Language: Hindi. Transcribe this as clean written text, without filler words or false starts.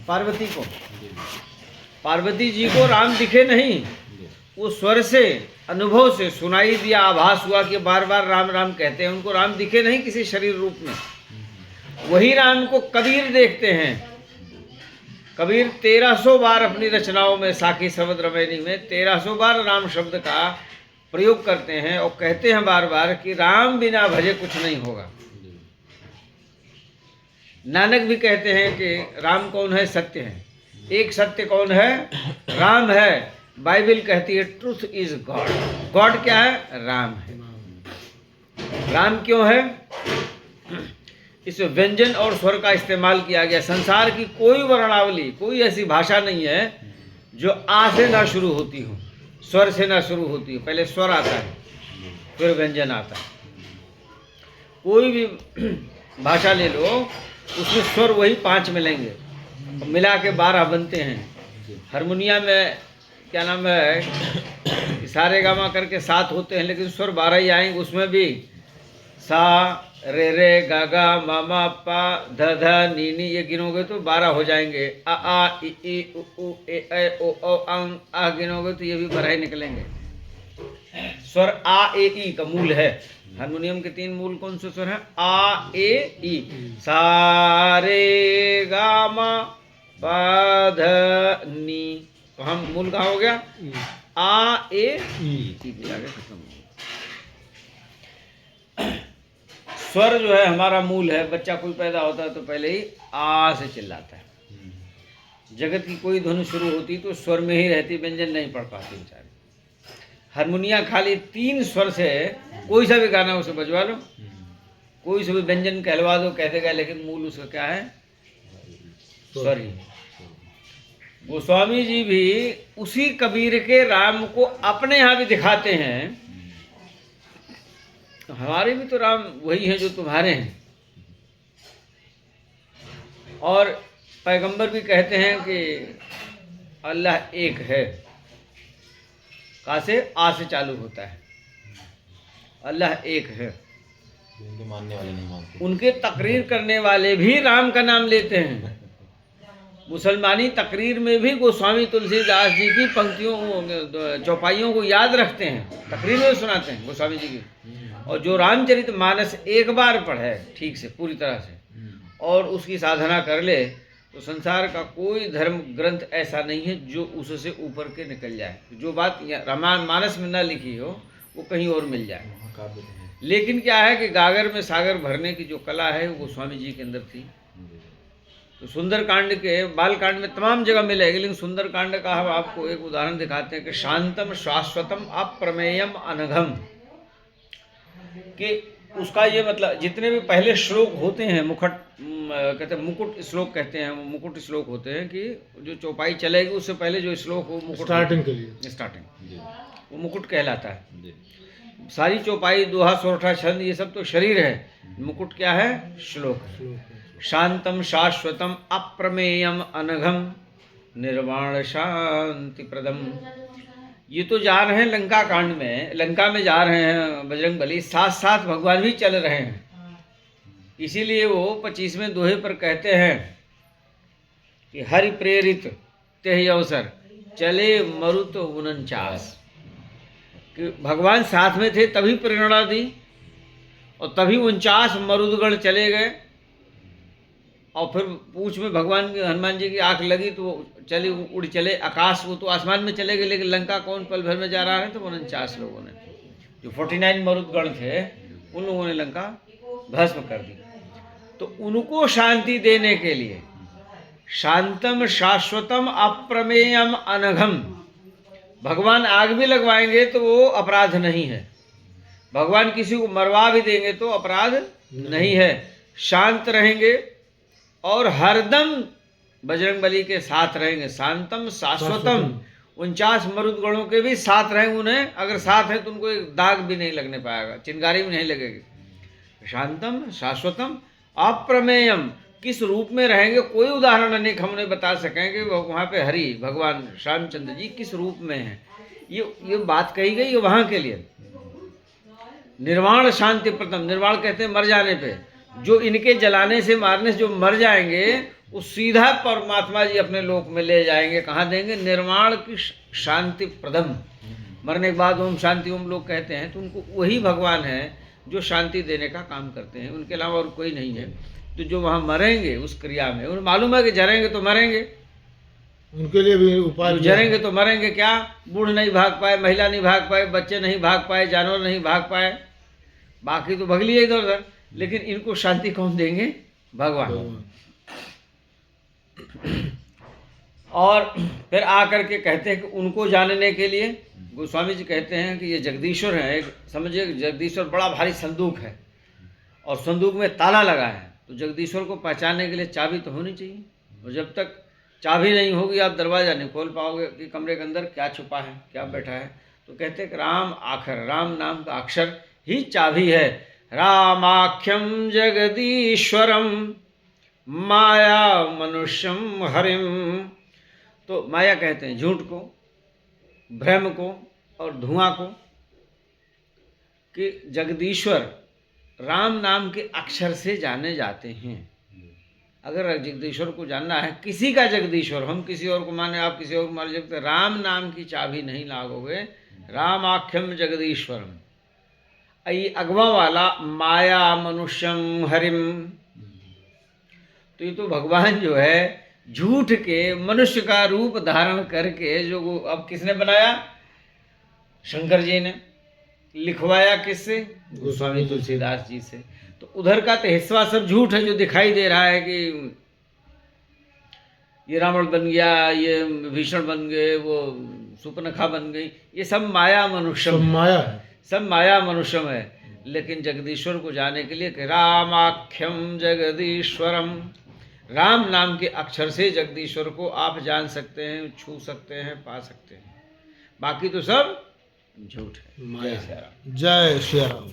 पार्वती को। पार्वती जी को राम दिखे नहीं, वो स्वर से, अनुभव से सुनाई दिया, आभास हुआ कि बार बार राम राम कहते हैं। उनको राम दिखे नहीं किसी शरीर रूप में। वही राम को कबीर देखते हैं। कबीर 1300 बार अपनी रचनाओं में, साखी शब्द रमैनी में 1300 बार राम शब्द का प्रयोग करते हैं और कहते हैं बार बार कि राम बिना भजे कुछ नहीं होगा। नानक भी कहते हैं कि राम कौन है? सत्य है। एक सत्य कौन है? राम है। बाइबल कहती है ट्रूथ इज गॉड। गॉड क्या है? राम है। राम क्यों है? इस व्यंजन और स्वर का इस्तेमाल किया गया। संसार की कोई वर्णावली, कोई ऐसी भाषा नहीं है जो आ से ना शुरू होती हो, स्वर से ना शुरू होती हो। पहले स्वर आता है, फिर व्यंजन आता है। कोई भी भाषा ले लो, उसमें स्वर वही 5 मिलेंगे, मिला के 12 बनते हैं। हारमोनिया में क्या नाम है, सारे गामा करके 7 होते हैं, लेकिन स्वर 12 ही आएंगे। उसमें भी सा, रे रे, गा गा, मा मा, पा, ध ध, नी नी, ये गिनोगे तो 12 हो जाएंगे। आ आ, इ ई, उ ऊ, ए ऐ, ओ औ, अंग, आ गिनोगे तो ये भी 12 ही निकलेंगे। स्वर आ ए ई का मूल है। हारमोनियम के 3 मूल कौन से स्वर हैं? आ ए ई। सा रे गा मा पा ध नी। तो हम मूल कहाँ हो गया? आ ए ई। मिला के खत्म हो गया। स्वर जो है हमारा मूल है। बच्चा कोई पैदा होता है तो पहले ही आ से चिल्लाता है। जगत की कोई ध्वनि शुरू होती तो स्वर में ही रहती, व्यंजन नहीं पढ़ पाती बेचारे। हारमोनिया खाली 3 स्वर से कोई सा भी गाना उसे बजवा लो, कोई सा भी व्यंजन कहलवा दो, कह देगा, लेकिन मूल उसका क्या है? स्वर ही। गोस्वामी जी भी उसी कबीर के राम को अपने यहाँ भी दिखाते हैं। तो हमारे भी तो राम वही हैं जो तुम्हारे हैं। और पैगंबर भी कहते हैं कि अल्लाह एक है। कहाँ से? आ से चालू होता है। अल्लाह एक है। उनके मानने वाले नहीं मानते। उनके तकरीर करने वाले भी राम का नाम लेते हैं। मुसलमानी तकरीर में भी गोस्वामी तुलसीदास जी की पंक्तियों, चौपाइयों को याद रखते हैं, तकरीर में सुनाते हैं गोस्वामी जी की। और जो रामचरित मानस एक बार पढ़े ठीक से, पूरी तरह से, और उसकी साधना कर ले, तो संसार का कोई धर्म ग्रंथ ऐसा नहीं है जो उससे ऊपर के निकल जाए। जो बात रामायण मानस में न लिखी हो वो कहीं और मिल जाए। लेकिन क्या है कि गागर में सागर भरने की जो कला है वो गोस्वामी जी के अंदर थी। तो सुंदरकांड के, बालकांड में तमाम जगह मिलेगी, लेकिन सुंदरकांड का हम आपको एक उदाहरण दिखाते हैं कि शांतम शाश्वतम अप्रमेयम अनघम, कि उसका ये मतलब जितने भी पहले श्लोक होते हैं, कहते हैं मुकुट श्लोक कहते हैं, वो मुकुट श्लोक होते हैं कि जो चौपाई चलेगी उससे पहले जो श्लोक हो, मुकुट स्टार्टिंग के लिए, स्टार्टिंग, वो मुकुट कहलाता है। सारी चौपाई, दोहा, सोरठा, छंद, ये सब तो शरीर है। मुकुट क्या है? श्लोक है। शांतम शाश्वतम अप्रमेयम अनघम निर्वाण शांति प्रदम। ये तो जा रहे हैं लंका कांड में, लंका में जा रहे हैं बजरंगबली, साथ साथ भगवान भी चल रहे हैं। इसीलिए वो 25वें दोहे पर कहते हैं कि हरि प्रेरित तेहि अवसर चले मरुत 49, कि भगवान साथ में थे तभी प्रेरणा दी, और तभी 49 मरुदगण चले गए। और फिर पूंछ में भगवान की, हनुमान जी की आंख लगी तो वो चले, उड़ चले आकाश, वो तो आसमान में चले गए, लेकिन लंका कौन पल भर में जा रहा है? तो 49 लोगों ने, जो 49 मरुदगण थे, उन लोगों ने लंका भस्म कर दी। तो उनको शांति देने के लिए शांतम शाश्वतम अप्रमेयम अनघम, भगवान आग भी लगवाएंगे तो वो अपराध नहीं है। भगवान किसी को मरवा भी देंगे तो अपराध नहीं है। शांत रहेंगे और हरदम बजरंगबली के साथ रहेंगे। शांतम शाश्वतम, 49 मरुदगणों के भी साथ रहेंगे। उन्हें अगर साथ है तो उनको एक दाग भी नहीं लगने पाएगा, चिंगारी भी नहीं लगेगी। शांतम शाश्वतम अप्रमेयम, किस रूप में रहेंगे कोई उदाहरण अनेक हम उन्हें बता सकेंगे। वहाँ पे हरि भगवान रामचंद्र जी किस रूप में हैं, ये बात कही गई है वहाँ के लिए। निर्वाण शांति प्रथम, निर्वाण कहते हैं मर जाने पे, जो इनके जलाने से, मारने से जो मर जाएंगे वो सीधा परमात्मा जी अपने लोक में ले जाएंगे। कहाँ देंगे? निर्वाण की शांति प्रदम। मरने के बाद ओम शांति ओम लोग कहते हैं, तो उनको वही भगवान है जो शांति देने का काम करते हैं, उनके अलावा और कोई नहीं है। तो जो वहाँ मरेंगे उस क्रिया में, उन्हें मालूम है कि जरेंगे तो मरेंगे, उनके लिए भी उपाय जो दिया है। जरेंगे तो मरेंगे। क्या? बूढ़ नहीं भाग पाए, महिला नहीं भाग पाए, बच्चे नहीं भाग पाए, जानवर नहीं भाग पाए, बाकी तो भग लिए इधर उधर, लेकिन इनको शांति कौन देंगे? भगवान। और फिर आकर के कहते हैं कि उनको जानने के लिए गोस्वामी जी कहते हैं कि ये जगदीश्वर है। एक समझिए जगदीश्वर बड़ा भारी संदूक है और संदूक में ताला लगा है, तो जगदीश्वर को पहचानने के लिए चाबी तो होनी चाहिए। और जब तक चाबी नहीं होगी आप दरवाज़ा नहीं खोल पाओगे कि कमरे के अंदर क्या छुपा है, क्या बैठा है। तो कहते हैं कि राम आखर, राम नाम का अक्षर ही चाबी है। रामाख्यम जगदीश्वरम माया मनुष्यम हरिम। तो माया कहते हैं झूठ को, भ्रम को और धुआं को, कि जगदीश्वर राम नाम के अक्षर से जाने जाते हैं। अगर जगदीश्वर को जानना है, किसी का जगदीश्वर, हम किसी और को माने, आप किसी और को मान लीजिए, राम नाम की चाबी नहीं लागोगे। रामाख्यम जगदीश्वरम, ये अगवा वाला माया मनुष्यम हरिम। तो ये तो भगवान जो है झूठ के मनुष्य का रूप धारण करके, जो अब किसने बनाया? शंकर जी ने। लिखवाया किससे? गोस्वामी तुलसीदास जी से। तो उधर का तो हिस्सा सब झूठ है, जो दिखाई दे रहा है कि ये रावण बन गया, ये भीषण बन गए, वो सुपनखा बन गई, ये सब माया मनुष्यम, सब माया है। सब माया मनुष्यम है। लेकिन जगदीश्वर को जाने के लिए कि रामाख्यम जगदीश्वरम, राम नाम के अक्षर से जगदीश्वर को आप जान सकते हैं, छू सकते हैं, पा सकते हैं। बाकी तो सब झूठ है। माया। जय श्री राम। जय श्री राम।